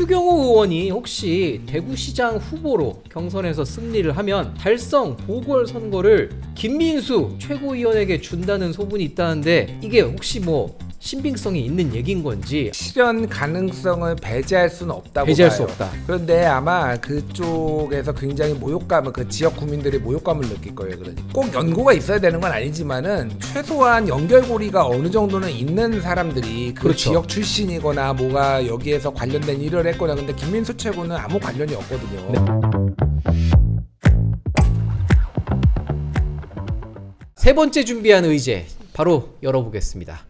추경호 의원이 혹시 대구시장 후보로 경선에서 승리를 하면 달성 보궐선거를 김민수 최고위원에게 준다는 소문이 있다는데 이게 혹시 뭐 신빙성이 있는 얘기인 건지. 실현 가능성을 배제할 수는 없다고 배제할 봐요. 수 없다. 그런데 아마 그쪽에서 굉장히 모욕감을, 그 지역 국민들이 모욕감을 느낄 거예요. 그러니 꼭 연고가 있어야 되는 건 아니지만은 최소한 연결고리가 어느 정도는 있는 사람들이 그 그렇죠. 지역 출신이거나 뭐가 여기에서 관련된 일을 했거나. 근데 김민수 최고는 아무 관련이 없거든요. 세 번째 준비한 의제 바로 열어보겠습니다.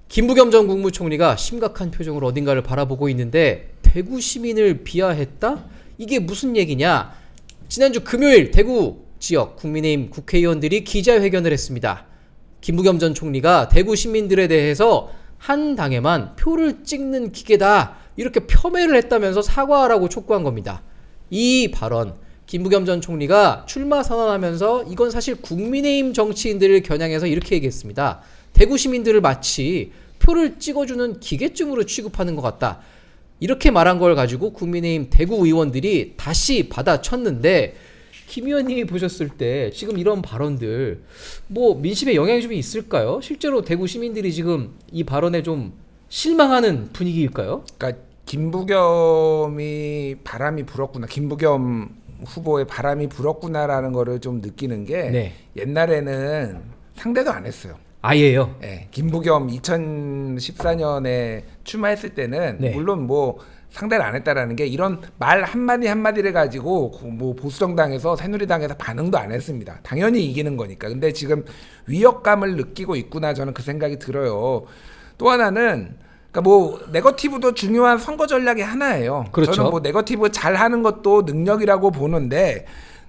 김부겸 전 국무총리가 심각한 표정으로 어딘가를 바라보고 있는데 대구 시민을 비하했다? 이게 무슨 얘기냐? 지난주 금요일 대구 지역 국민의힘 국회의원들이 기자회견을 했습니다. 김부겸 전 총리가 대구 시민들에 대해서 한 당에만 표를 찍는 기계다 이렇게 폄훼를 했다면서 사과하라고 촉구한 겁니다. 이 발언 김부겸 전 총리가 출마 선언하면서 이건 사실 국민의힘 정치인들을 겨냥해서 이렇게 얘기했습니다. 대구 시민들을 마치 표를 찍어주는 기계쯤으로 취급하는 것 같다. 이렇게 말한 걸 가지고 국민의힘 대구 의원들이 다시 받아쳤는데 김 의원님이 보셨을 때 지금 이런 발언들 뭐 민심에 영향이 좀 있을까요? 실제로 대구 시민들이 지금 이 발언에 좀 실망하는 분위기일까요? 그러니까 김부겸이 바람이 불었구나. 김부겸 후보의 바람이 불었구나라는 거를 좀 느끼는 게 네. 옛날에는 상대도 안 했어요. 아예요. 네, 김부겸 2014년에 출마했을 때는 네. 물론 뭐 상대를 안 했다라는 게 이런 말 한마디 한마디를 가지고 뭐 보수정당에서 새누리당에서 반응도 안 했습니다. 당연히 이기는 거니까. 근데 지금 위협감을 느끼고 있구나, 저는 그 생각이 들어요. 또 하나는 그러니까 뭐 네거티브도 중요한 선거 전략의 하나예요. 그렇죠. 저는 뭐 네거티브 잘 하는 것도 능력이라고 보는데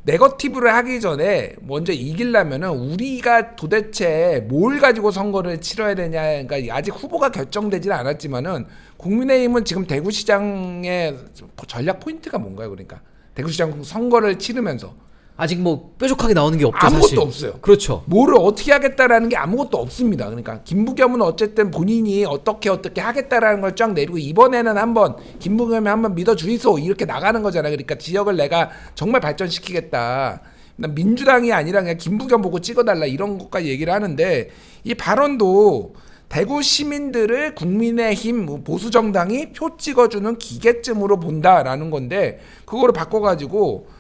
네거티브를 하기 전에 먼저 이기려면은 우리가 도대체 뭘 가지고 선거를 치러야 되냐. 그러니까 아직 후보가 결정되지는 않았지만은 국민의힘은 지금 대구시장의 전략 포인트가 뭔가요? 그러니까 대구시장 선거를 치르면서 아직 뭐 뾰족하게 나오는 게 없죠. 아무것도 사실. 없어요. 그렇죠. 뭐를 어떻게 하겠다라는 게 아무것도 없습니다. 그러니까 김부겸은 어쨌든 본인이 어떻게 하겠다라는 걸 쫙 내리고 이번에는 한번 김부겸이 한번 믿어주이소 이렇게 나가는 거잖아요. 그러니까 지역을 내가 정말 발전시키겠다. 민주당이 아니라 그냥 김부겸 보고 찍어달라 이런 것까지 얘기를 하는데 이 발언도 대구 시민들을 국민의힘 보수 정당이 표 찍어주는 기계쯤으로 본다라는 건데 그거를 바꿔가지고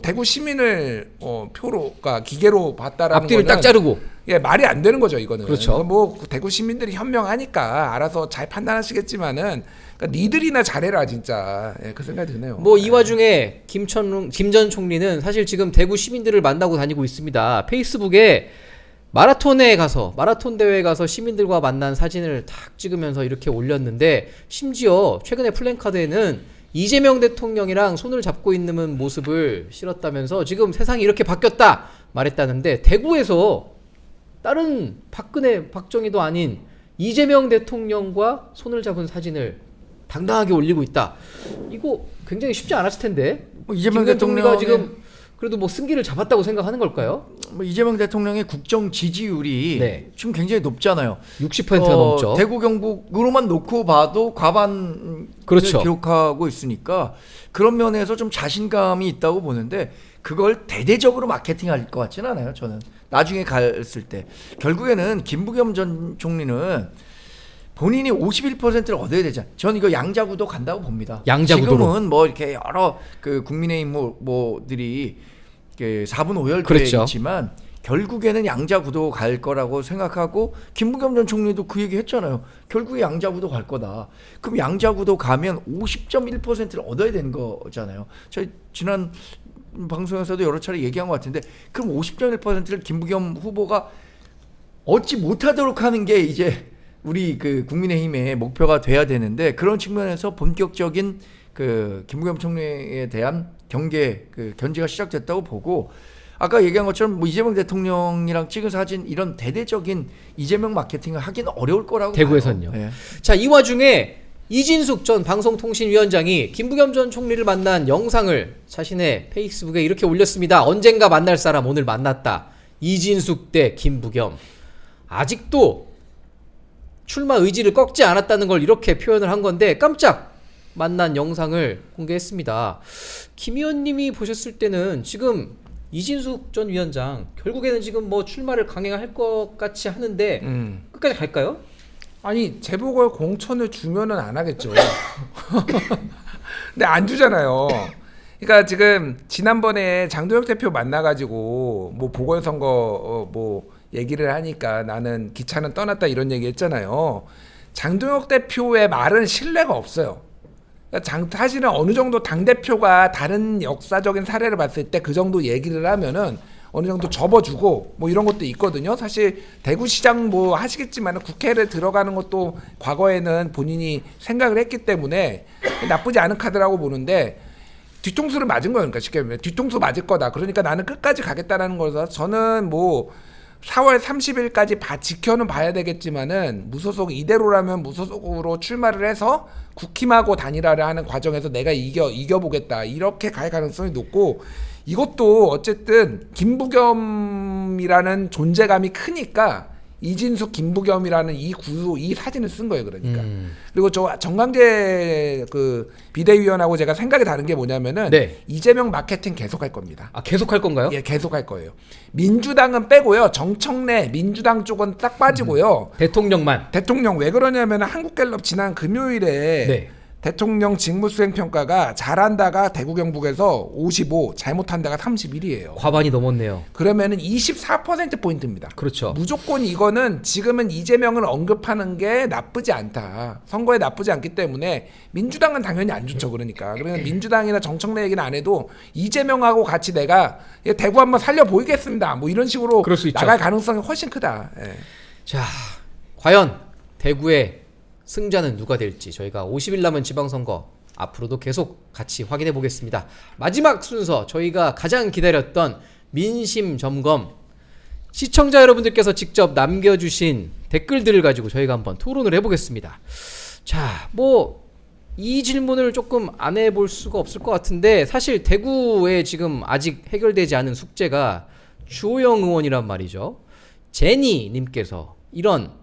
대구 시민을 표로, 그러니까 기계로 봤다라는 앞뒤를 거는 딱 자르고. 예, 말이 안 되는 거죠, 이거는. 그렇죠. 뭐 대구 시민들이 현명하니까 알아서 잘 판단하시겠지만은 그러니까 니들이나 잘해라 진짜. 예, 그 생각이 드네요. 뭐 이 와중에 김 전 총리는 사실 지금 대구 시민들을 만나고 다니고 있습니다. 페이스북에 마라톤 대회에 가서 시민들과 만난 사진을 탁 찍으면서 이렇게 올렸는데 심지어 최근에 플랜카드에는 이재명 대통령이랑 손을 잡고 있는 모습을 실었다면서 지금 세상이 이렇게 바뀌었다 말했다는데 대구에서 다른 박정희도 아닌 이재명 대통령과 손을 잡은 사진을 당당하게 올리고 있다. 이거 굉장히 쉽지 않았을 텐데. 이재명 대통령이 대통령의 지금 그래도 뭐 승기를 잡았다고 생각하는 걸까요? 뭐 이재명 대통령의 국정 지지율이 네. 지금 굉장히 높잖아요. 60%가 넘죠. 대구 경북으로만 놓고 봐도 과반을 그렇죠. 기록하고 있으니까 그런 면에서 좀 자신감이 있다고 보는데 그걸 대대적으로 마케팅할 것 같지는 않아요. 저는 나중에 갔을 때 결국에는 김부겸 전 총리는 본인이 51%를 얻어야 되잖아요. 저는 이거 양자구도 간다고 봅니다. 양자구도로. 지금은 뭐 이렇게 여러 그 국민의힘 뭐들이 4분 5열 그렇죠. 있지만 결국에는 양자구도 갈 거라고 생각하고 김부겸 전 총리도 그 얘기 했잖아요. 결국에 양자구도 갈 거다. 그럼 양자구도 가면 50.1%를 얻어야 되는 거잖아요. 저희 지난 방송에서도 여러 차례 얘기한 것 같은데 그럼 50.1%를 김부겸 후보가 얻지 못하도록 하는 게 이제 우리 그 국민의힘의 목표가 돼야 되는데 그런 측면에서 본격적인 그 김부겸 총리에 대한 견제가 시작됐다고 보고 아까 얘기한 것처럼 뭐 이재명 대통령이랑 찍은 사진 이런 대대적인 이재명 마케팅을 하기는 어려울 거라고 대구에선요. 봐요. 네. 자, 이 와중에 이진숙 전 방송통신위원장이 김부겸 전 총리를 만난 영상을 자신의 페이스북에 이렇게 올렸습니다. 언젠가 만날 사람 오늘 만났다. 이진숙 대 김부겸. 아직도 출마 의지를 꺾지 않았다는 걸 이렇게 표현을 한 건데 깜짝 만난 영상을 공개했습니다. 김 의원님이 보셨을 때는 지금 이진숙 전 위원장 결국에는 지금 뭐 출마를 강행할 것 같이 하는데 끝까지 갈까요? 아니 재보궐 공천을 주면은 안 하겠죠. 근데 안 주잖아요. 그러니까 지금 지난번에 장도혁 대표 만나가지고 뭐 보궐선거 뭐 얘기를 하니까 나는 기차는 떠났다 이런 얘기 했잖아요. 장도혁 대표의 말은 신뢰가 없어요. 그러니까 사실은 어느 정도 당 대표가 다른 역사적인 사례를 봤을 때 그 정도 얘기를 하면은 어느 정도 접어주고 뭐 이런 것도 있거든요. 사실 대구시장 뭐 하시겠지만 국회를 들어가는 것도 과거에는 본인이 생각을 했기 때문에 나쁘지 않은 카드라고 보는데 뒤통수를 맞은 거예요. 그러니까 쉽게 말하면 뒤통수 맞을 거다. 그러니까 나는 끝까지 가겠다라는 거라서 저는 뭐 4월 30일까지 지켜는 봐야 되겠지만은 무소속 이대로라면 무소속으로 출마를 해서 국힘하고 단일화를 하는 과정에서 내가 이겨보겠다 이렇게 갈 가능성이 높고 이것도 어쨌든 김부겸이라는 존재감이 크니까 이진숙 김부겸이라는 이 사진을 쓴 거예요. 그러니까 그리고 저 정강재 그 비대위원하고 제가 생각이 다른 게 뭐냐면은 네. 이재명 마케팅 계속할 겁니다. 아 계속 할 건가요? 예, 계속 할 거예요. 민주당은 빼고요. 정청래 민주당 쪽은 딱 빠지고요. 대통령만. 대통령 왜 그러냐면 한국갤럽 지난 금요일에 네. 대통령 직무수행 평가가 잘한다가 대구 경북에서 55, 잘못한다가 31이에요. 과반이 넘었네요. 그러면은 24% 포인트입니다. 그렇죠. 무조건 이거는 지금은 이재명을 언급하는 게 나쁘지 않다. 선거에 나쁘지 않기 때문에 민주당은 당연히 안 좋죠. 그러니까 민주당이나 정청래 얘기는 안 해도 이재명하고 같이 내가 대구 한번 살려 보이겠습니다. 뭐 이런 식으로 그럴 수 있죠. 나갈 가능성이 훨씬 크다. 예. 자, 과연 대구의 승자는 누가 될지 저희가 50일 남은 지방선거 앞으로도 계속 같이 확인해 보겠습니다. 마지막 순서 저희가 가장 기다렸던 민심 점검 시청자 여러분들께서 직접 남겨주신 댓글들을 가지고 저희가 한번 토론을 해보겠습니다. 자, 뭐 이 질문을 조금 안 해볼 수가 없을 것 같은데 사실 대구에 지금 아직 해결되지 않은 숙제가 주호영 의원이란 말이죠. 제니님께서 이런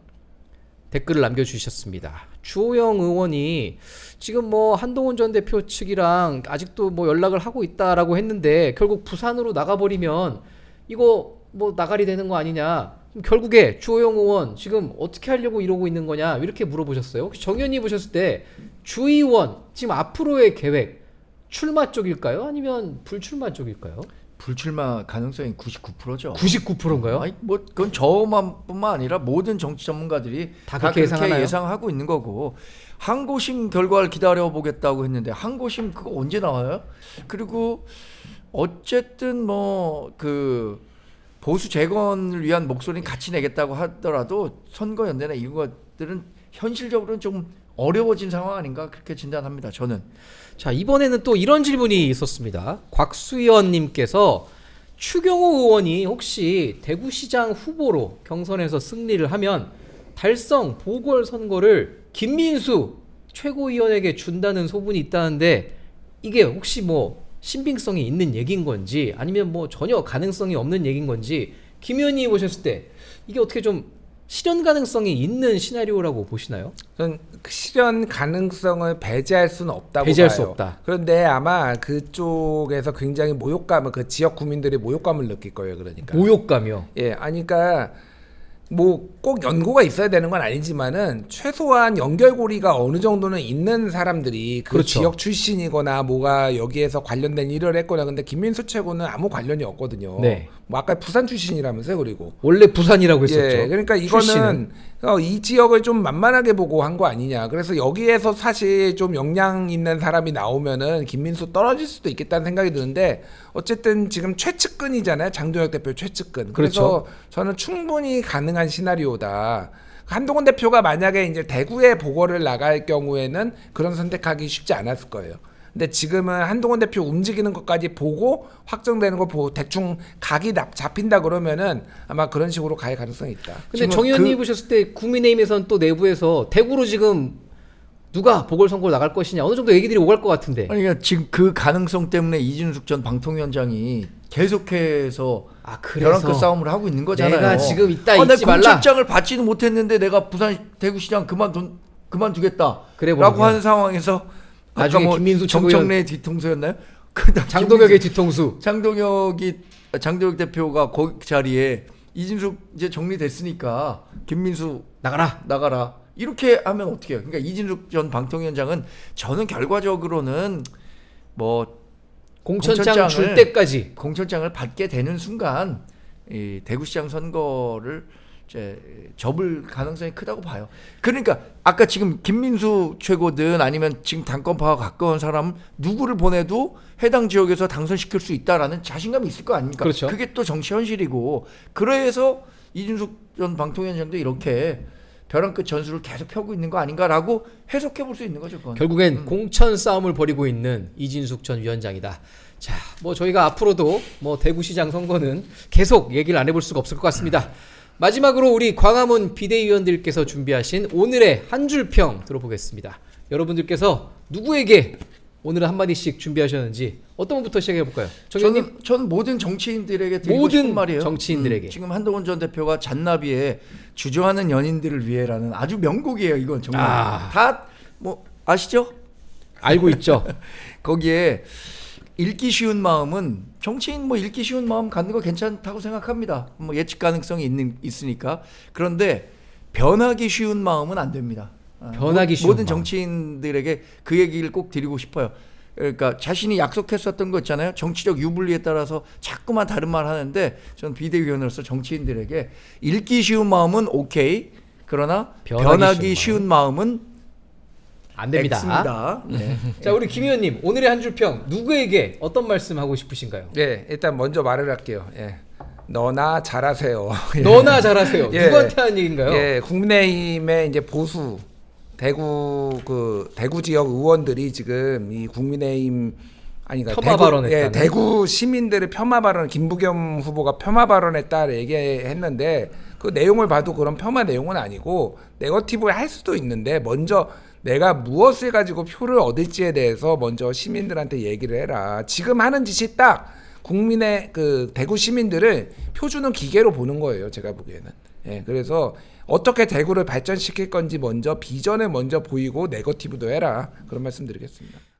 댓글을 남겨주셨습니다. 주호영 의원이 지금 뭐 한동훈 전 대표 측이랑 아직도 뭐 연락을 하고 있다라고 했는데 결국 부산으로 나가버리면 이거 뭐 나가리 되는 거 아니냐. 그럼 결국에 주호영 의원 지금 어떻게 하려고 이러고 있는 거냐 이렇게 물어보셨어요. 혹시 정 의원님 보셨을 때 주 의원 지금 앞으로의 계획 출마 쪽일까요? 아니면 불출마 쪽일까요? 불출마 가능성이 99%죠. 99%인가요? 아니 뭐 그건 저만뿐만 아니라 모든 정치 전문가들이 다 그렇게 예상하나요? 예상하고 있는 거고 항고심 결과를 기다려 보겠다고 했는데 항고심 그거 언제 나와요? 그리고 어쨌든 뭐 그 보수 재건을 위한 목소리는 같이 내겠다고 하더라도 선거연대나 이런 것들은 현실적으로는 좀 어려워진 상황 아닌가 그렇게 진단합니다. 저는. 자, 이번에는 또 이런 질문이 있었습니다. 곽수연님께서 추경호 의원이 혹시 대구시장 후보로 경선에서 승리를 하면 달성 보궐선거를 김민수 최고위원에게 준다는 소문이 있다는데 이게 혹시 뭐 신빙성이 있는 얘기인 건지 아니면 뭐 전혀 가능성이 없는 얘기인 건지 김 의원님이 보셨을 때 이게 어떻게 좀 실현 가능성이 있는 시나리오라고 보시나요? 저는 그 실현 가능성을 배제할 수는 없다고 배제할 봐요. 수 없다. 그런데 아마 그쪽에서 굉장히 모욕감을 그 지역 구민들이 모욕감을 느낄 거예요. 그러니까. 모욕감이요. 예, 아니 그러니까 뭐 꼭 연고가 있어야 되는 건 아니지만은 최소한 연결고리가 어느 정도는 있는 사람들이 그 그렇죠. 지역 출신이거나 뭐가 여기에서 관련된 일을 했거나 근데 김민수 최고는 아무 관련이 없거든요. 네. 뭐 아까 부산 출신이라면서요, 그리고. 원래 부산이라고 했었죠. 예, 그러니까 이거는 출신은. 이 지역을 좀 만만하게 보고 한 거 아니냐. 그래서 여기에서 사실 좀 역량 있는 사람이 나오면은 김민수 떨어질 수도 있겠다는 생각이 드는데 어쨌든 지금 최측근이잖아요. 장도혁 대표 최측근. 그래서 그렇죠. 저는 충분히 가능한 시나리오다. 한동훈 대표가 만약에 이제 대구에 보궐을 나갈 경우에는 그런 선택하기 쉽지 않았을 거예요. 근데 지금은 한동훈 대표 움직이는 것까지 보고 확정되는 거 보고 대충 각이 잡힌다 그러면은 아마 그런 식으로 갈 가능성이 있다. 근데 정 의원님 보셨을 때 국민의힘에서는 또 내부에서 대구로 지금 누가 보궐선거로 나갈 것이냐 어느 정도 얘기들이 오갈 것 같은데. 아니 그러니까 지금 그 가능성 때문에 이준숙 전 방통위원장이 계속해서 벼랑 끝 싸움을 하고 있는 거잖아요. 내가 지금 있다 내 있지 말라. 공천장을 받지도 못했는데 내가 부산 대구시장 그만두겠다라고 그래 보면. 하는 상황에서 나중에 김민수 최고위원 정청래의 뒤통수였나요? 그 장동혁의 뒤통수. 장동혁 대표가 그 자리에 이진숙 이제 정리됐으니까 김민수 나가라 이렇게 하면 어떻게 해요? 그러니까 이진숙 전 방통위원장은 저는 결과적으로는 뭐 공천장 줄 때까지 공천장을 받게 되는 순간 이 대구시장 선거를 이제 접을 가능성이 크다고 봐요. 그러니까 아까 지금 김민수 최고든 아니면 지금 당권파와 가까운 사람 누구를 보내도 해당 지역에서 당선시킬 수 있다라는 자신감이 있을 거 아닙니까? 그렇죠. 그게 또 정치 현실이고 그래서 이준숙 전 방통위원장도 이렇게 벼랑 끝 전술을 계속 펴고 있는 거 아닌가라고 해석해 볼 수 있는 거죠. 그건. 결국엔 공천 싸움을 벌이고 있는 이진숙 전 위원장이다. 자, 뭐 저희가 앞으로도 뭐 대구시장 선거는 계속 얘기를 안 해볼 수가 없을 것 같습니다. 마지막으로 우리 광화문 비대위원들께서 준비하신 오늘의 한 줄 평 들어보겠습니다. 여러분들께서 누구에게 오늘은 한마디씩 준비하셨는지 어떤 분부터 시작해 볼까요? 정현님? 저는 모든 정치인들에게 드리고 모든 싶은 말이에요. 정치인들에게. 지금 한동훈 전 대표가 잔나비에 주저하는 연인들을 위해라는 아주 명곡이에요. 이건 정말 다 뭐 아시죠? 알고 있죠. 거기에 읽기 쉬운 마음은 정치인 뭐 읽기 쉬운 마음 갖는 거 괜찮다고 생각합니다. 뭐 예측 가능성이 있으니까. 그런데 변하기 쉬운 마음은 안 됩니다. 변하기 쉬운 모든 마음. 정치인들에게 그 얘기를 꼭 드리고 싶어요. 그러니까 자신이 약속했었던 거 있잖아요. 정치적 유불리에 따라서 자꾸만 다른 말 하는데 저는 비대위원으로서 정치인들에게 읽기 쉬운 마음은 오케이. 그러나 변하기 쉬운 마음은 안 됩니다. X입니다. 네. 자, 우리 김 의원님 오늘의 한 줄 평 누구에게 어떤 말씀 하고 싶으신가요? 네, 일단 먼저 말을 할게요. 예. 너나 잘하세요. 너나 잘하세요. 예. 누구한테 하는 얘기인가요? 예, 국민의힘의 이제 보수 대구 지역 의원들이 지금 이 국민의힘 폄하 발언했다는. 대구 시민들의 폄하 발언, 김부겸 후보가 폄하 발언했다 얘기했는데 그 내용을 봐도 그런 폄하 내용은 아니고 네거티브에 할 수도 있는데 먼저 내가 무엇을 가지고 표를 얻을지에 대해서 먼저 시민들한테 얘기를 해라. 지금 하는 짓이 딱 국민의 그 대구 시민들을 표 주는 기계로 보는 거예요. 제가 보기에는. 예, 그래서 어떻게 대구를 발전시킬 건지 먼저 비전을 먼저 보이고 네거티브도 해라. 그런 말씀드리겠습니다.